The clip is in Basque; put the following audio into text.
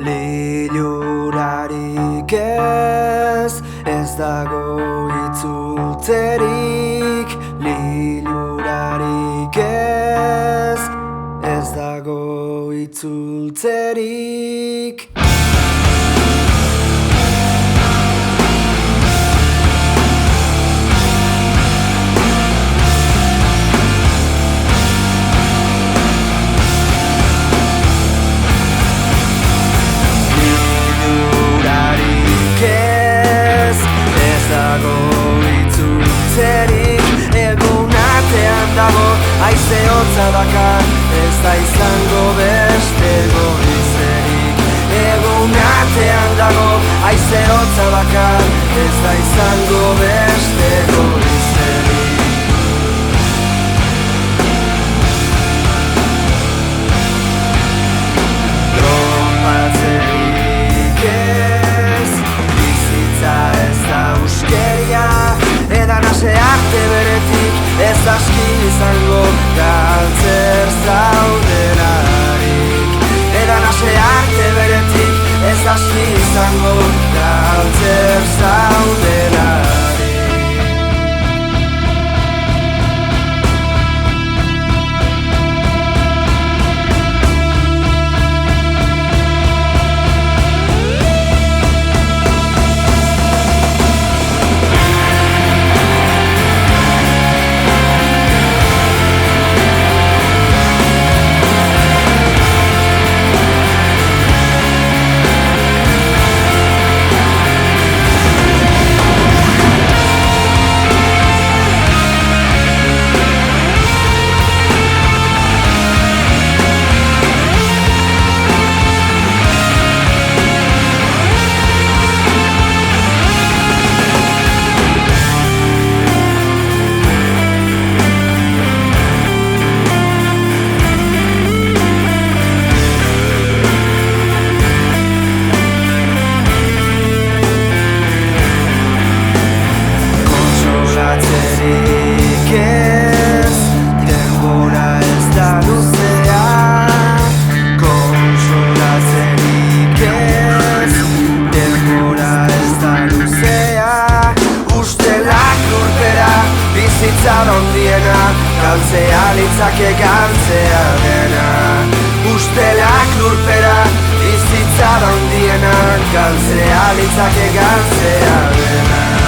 Lilurarik ez dago itzultzerik. Lilurarik ez dago itzultzerik. Haize hotza dakar, ez da izango beste goizerik. Egun artean dago, haize hotza dakar, ez da izango beste goizerik. Tronpatzerik ez, bizitza ez da uskeria, edan ase arte beretik, ez aski izango galtzer zaudelarik. Edan ase arte beretik, ez aski izango galtzer zaudelarik. Bizitza ondiena, galtzea litzake galtzea dena. Ustelak lurpera, bizitza ondiena, galtzea litzake galtzea dena.